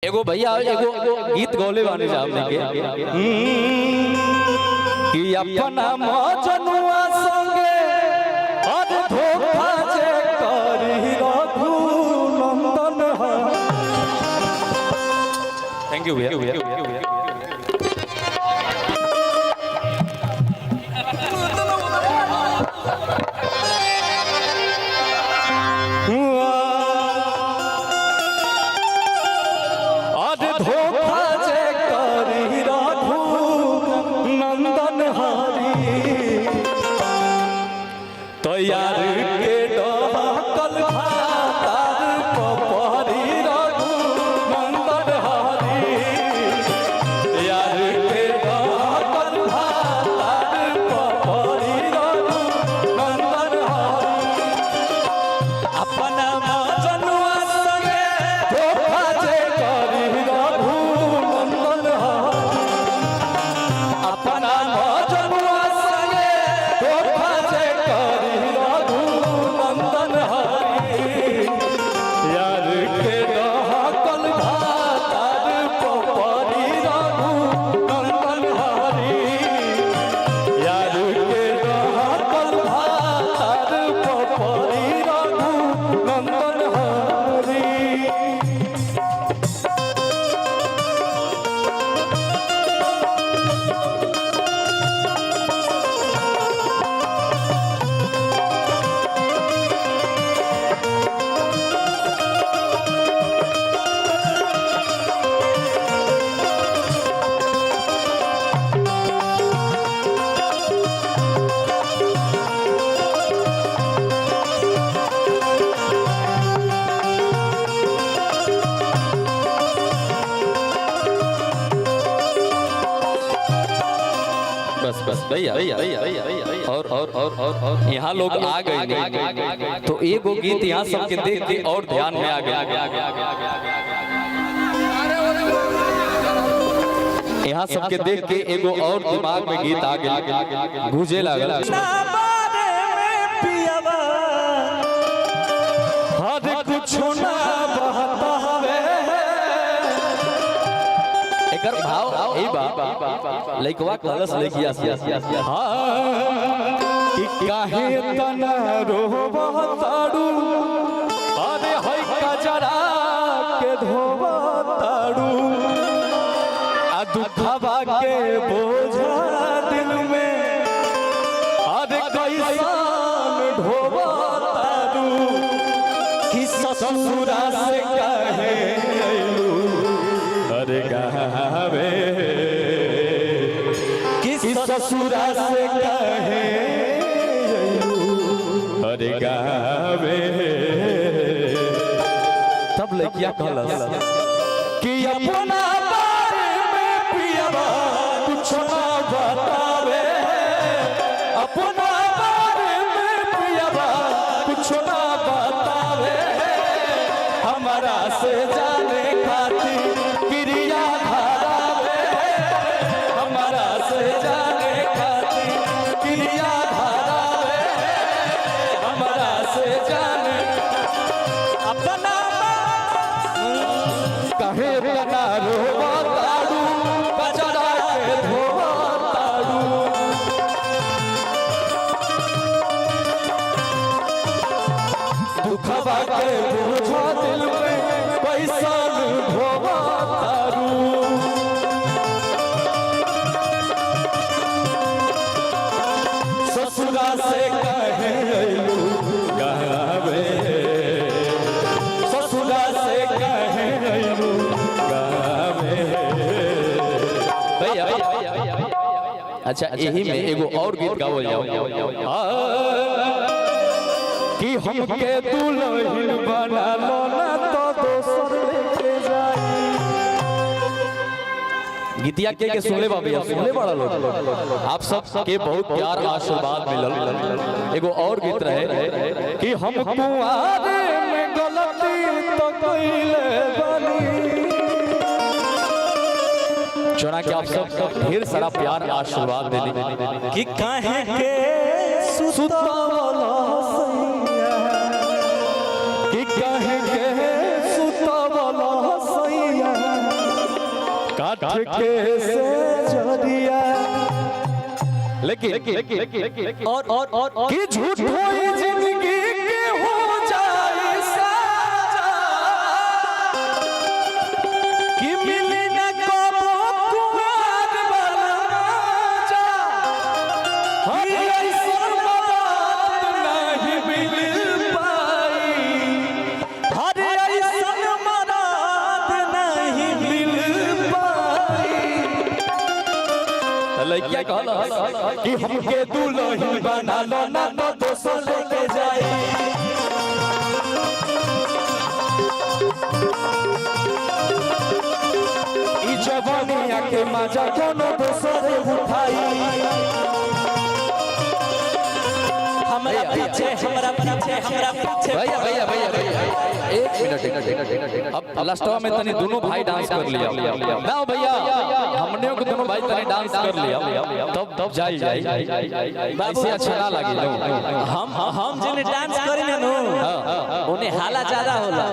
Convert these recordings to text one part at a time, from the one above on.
एगो भैया एगो गीत गौले वाले साहब ने के कि अपना मजनुआ संगे और धोखा जे करी रघु नंदन। थैंक यू भैया। तो यार के डहकल भातार पपरी रघु नंदन हरी, यार के डहकल भातार पपरी रघु नंदन हरी। अपना मजनुआ संगे धोखा जे करी रघु नंदन हरी, अपना मजनुआ संगे धोखा जे करी बस भैया और यहाँ लोग आ गए तो एगो गीत यहाँ सबके देख के और ध्यान में आ गया। यहाँ सबके देख के एगो और दिमाग में गीत आ गया, गूंजे लागल। भाव ए बा लइकवा कलस लेकिया कि काहे तना रोवा ताड़ू, अरे होय कजरा के धोवा ताड़ू, आ दुखवा के बोझा दिल में अरे कैसन ढोवा ताड़ू, कि ससुरा से कहे अरे गावे, किस ससुरा से कहे अरे गावे। तब लड़किया कहलस कि अपना बारे में पियवा कुछ ना बतावे, अपना बारे में पियवा कुछ ना बतावे, हमारा से जाने खातिर क्रिया धारावे, हमारा से जाने खातिर क्रिया धारावे, हमारा से जाने अपना कहे बना रोवा ताड़ू, बजरा के धोवा ताड़ू, दुखवा के बोझा दिल में कैसन ढोवा तारू, ससुरा से कहे अइलू गावे, ससुरा से कहे अइलू गावे। भैया अच्छा यही में एगो और गीत गावल जाओ कि हमके दुल्हन बना लो ना तो दोसर लेके जाई। गीतिया के सुनले बा भैया, सुनले बड़ा लोग आप सब के बहुत प्यार आशीर्वाद मिलल। एगो और गीत रहे कि हम कुआरे में गलती तो कइले बानी, चुना के आप सब ढेर सारा प्यार आशीर्वाद देली कि काहे के सुतावला सैया, कि काहे के सुतावला सैया, काट के से जरिया लेकिन और कि झूठ होई जिंदगी के हो जाए साजा कि मिली न कबो कुमार बलराजा हर ऐसा बात नहीं मिल पाई हर ऐसा बात नहीं मिल पाई लइका कहला कि हमके दुल्हन बना लो ना तो दोसर लेके जाई ई जवानिया के मजा कोनो दोसर उठाई हमरा पीछे भैया एक मिनट अब लास्टवा में तनी दोनों भाई डांस कर लिया ना भैया हमने को दोनों भाई तनी डांस कर लिया तब जाई ऐसे अच्छा ना लगे हम जेने डांस करी ना नो ओने हाला ज्यादा होला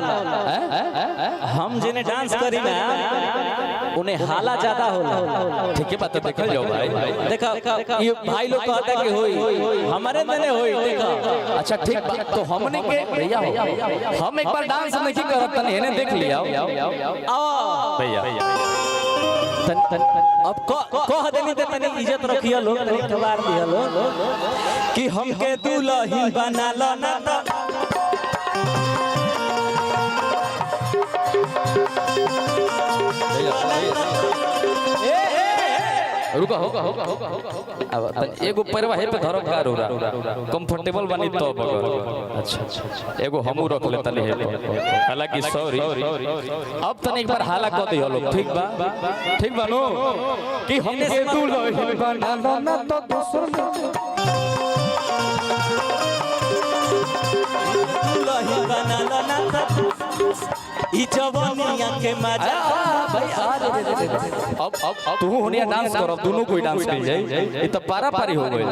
हम जेने डांस करी ना ओने हाला ज्यादा होला ठीक है बात देखल जाओ भाई देखा ये भाई लोग कहता कि होई हमारे देने होई देखा अच्छा ठीक बात तो हमने के भैया हम एक बार डांस नहीं करत तनी एने देख लिया भैया अब कह देनी ते तनी इज्जत रखियो लोग तनी खबर दियो लोग कि हमके दुल्हन बना लो ना रुका अब एगो पैरवा हे पे धरम कार हो रहा कंफर्टेबल बनी तो अच्छा एगो हमू रख ले तनी हे हालांकि सॉरी अब तनी एक बार हाला क दियो लोग ठीक बा नो कि हमके दुल्हन बना लो ना तो दोसर दुल्हन बना लो ना तो ई जवानिया के मजा भाई अब तू होनिया डांस कर अब दोनों कोई डांस कर जाए ये तो पारा पारी हो गए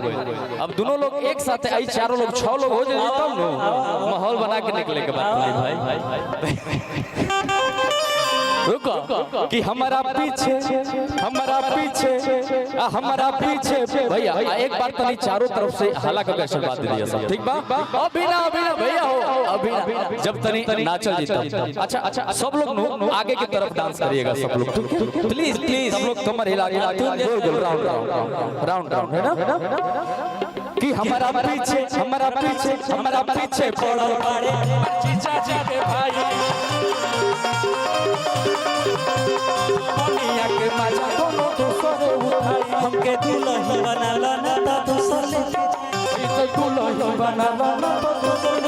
अब दोनों लोग एक साथ आई चारों लोग 6 लोग हो जाए तब नो माहौल बना के निकले के बाद भाई रुको कि हमारा पीछे भैया एक बार तनी चारों तरफ से हाला करके आशीर्वाद दे दिया सब ठीक बा अभी ना भैया हो अभी जब तनी नाचल जीता अच्छा सब लोग नो आगे की तरफ डांस करिएगा सब लोग ठीक है प्लीज सब लोग कमर हिला गोल राउंड है ना कि हमारा पीछे पड़ल बाड़े जीजा जी के भाई दुनिया के मजा कोनो दोसर उठाई हमके दुल्हन बना लो ना तो दोसर ले तो दुल्हन बना लो ना तो दोसर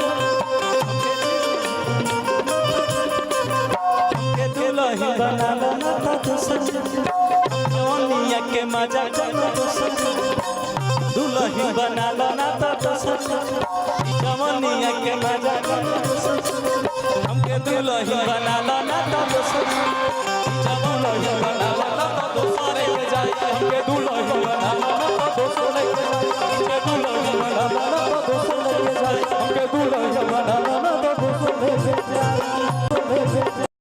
हमके दुल्हन बना लो ना तो दोसर दुनिया के मजा कोनो दोसर दुल्हन बना लो ना तो दोसर जवानिया के मजा कोनो दोसर हमके दुल्हन बना लो ना तो दोसर